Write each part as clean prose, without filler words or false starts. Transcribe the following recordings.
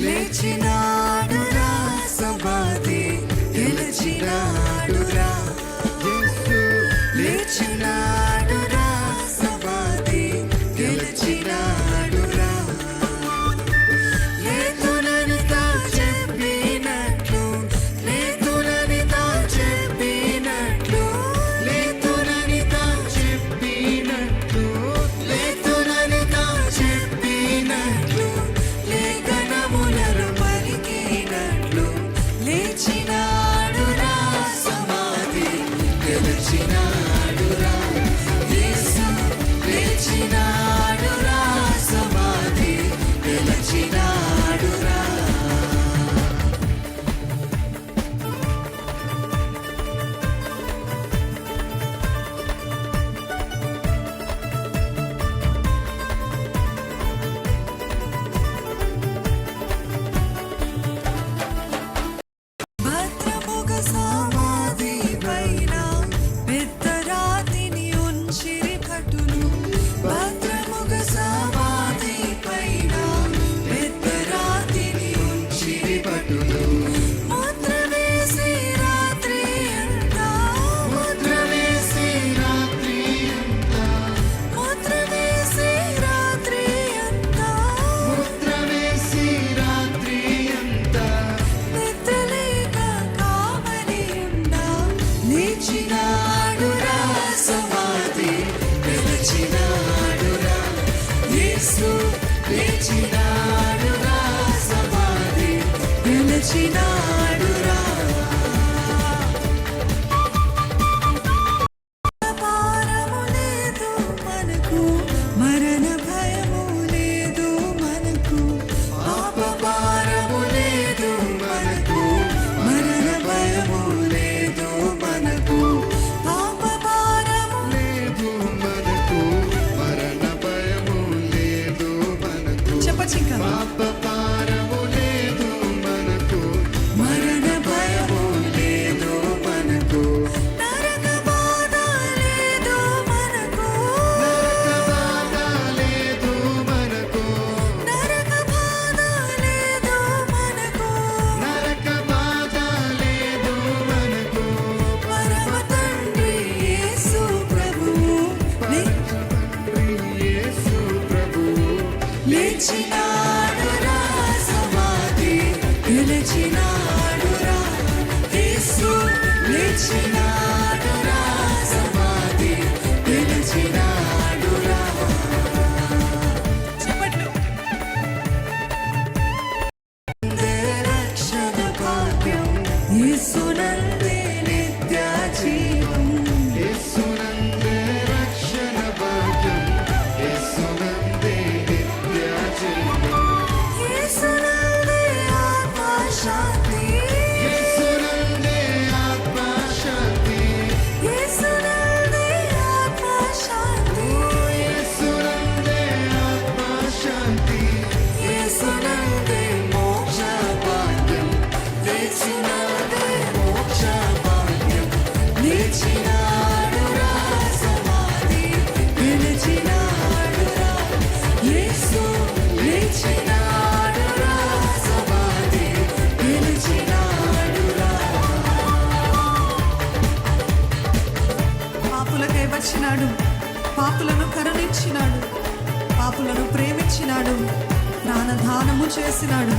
లేచినాడురా సమాధి గెలిచినాడురా యేసు లేచినాడురా సమాధి గెలిచినాడురా లేతునని తా చెప్పినట్లు లేతునని తా చెప్పినట్లు లేతునని తా చెప్పినట్లు లేతునని తా చెప్పినట్లు లేఖనములను పలికినట్లు లేచినాడురా సమాధి గెలిచినాడురా యేసు లేచినాడురా సమాధి గెలిచినాడురా భద్రముగ సమాధి పైన పెద్ద రాతిని ఉంచిరి భటులు భద్రముగ సమాధి పైన పెద్ద రాతిని ఉంచిరి భటులు ముద్ర వేసి రాత్రి అంతా ముద్ర వేసి రాత్రి అంతా ముద్ర వేసి రాత్రి అంతా ముద్ర వేసి రాత్రి అంతా నిద్రలేక కావలి ఉండా లేచినాడురా సమాధి గెలిచినాడురా యేసు లేచినాడురా సమాధి గెలిచినాడురా పాపభారము లేదు మనకు మరణ భయము లేదు మనకు పాపభారము లేదు మనకు మరణ భయము లేదు మనకు పాపభారము లేదు మనకు మరణ భయము లేదు మనకు చెప్పచింక పాప భారము లేదు మనకు మరణ భయము లేదు మనకు నరక బాధ లేదు మనకు నరక బాధ లేదు మనకు నరక బాధ లేదు మనకు నరక బాధ లేదు మనకు పరమ తండ్రి యేసు ప్రభువు తండ్రి యేసు ప్రభువు లేచినాడురా సమాధి గెలిచినాడురా యేసు లేచినాడురా సమాధి గెలిచినాడురా చెప్పట్లు రక్షణ భాగ్యం యేసునందే నిత్య జీవం యేసునందే రక్షణ భాగ్యం యేసునందే నిత్య జీవం యేసునందే ఆత్మశాంతి యేసునందే ఆత్మశాంతి యేసునందే ఆత్మశాంతి యేసునందే ఆత్మశాంతి యేసునందే మోక్ష భాగ్యం లేచినాడే మోక్ష భాగ్యం లేచినాడురా సమాధి గెలిచినాడురా యేసు లేచినాడురా సమాధి గెలిచినాడురా పాపులకై వచ్చినాడు పాపులను కరుణించినాడు పాపులను ప్రేమించినాడు ప్రాణదానము చేసినాడు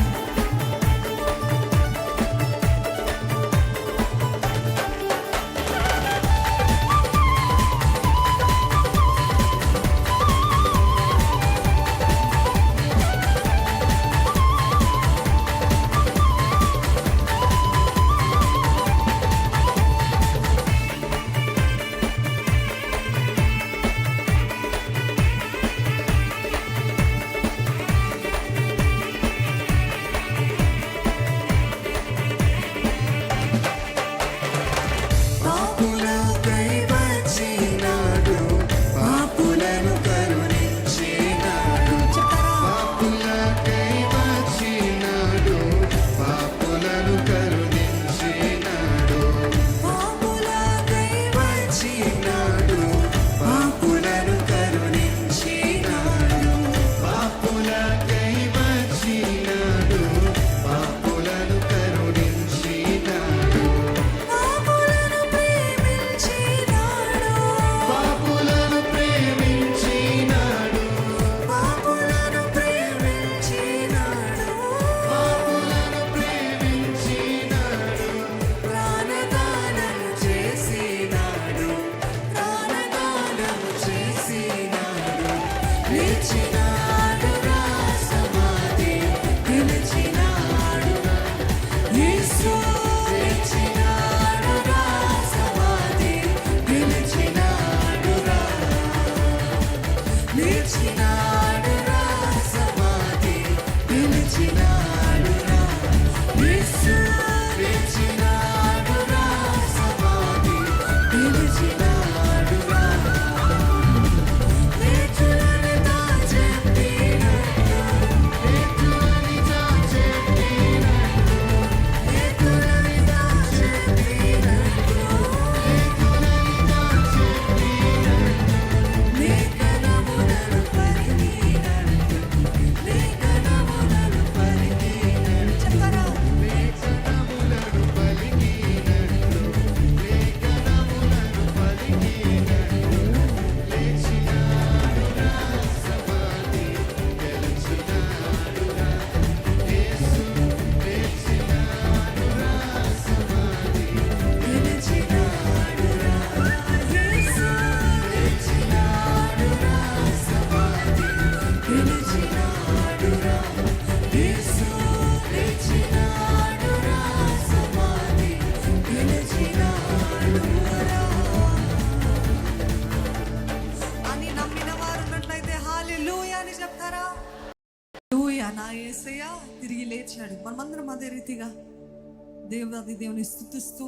గెలిచినాడురా సమాధి గెలిచినాడురా యేసు గెలిచినాడురా సమాధి గెలిచినాడురా వేచులని దాచెప్పినట్టు వేచులని దాచెప్పినట్టు వేచులని దాచెప్పినట్టు లేఖనములను పరికినట్టు లేఖనములను పరికినట్టు చెప్తారా లేఖనములను పలికినట్లు లేఖనములను పలికినట్లు లేచినాడురా సమాధి గెలిచినాడురా యేసు లేచినాడురా సమాధి గెలిచినాడురా యేసు గెలిచినాడురా సమాధి గెలిచినాడురా యేసు గెలిచినాడురా సమాధి గెలిచినాడురా అని నమ్మిన వారు ఉన్నట్లయితే హల్లెలూయా అని చెప్తారా? హల్లెలూయా, నా యేసయ్య తిరిగి లేచాడు. మనమందరం అదే రీతిగా దేవుని స్తుతిస్తూ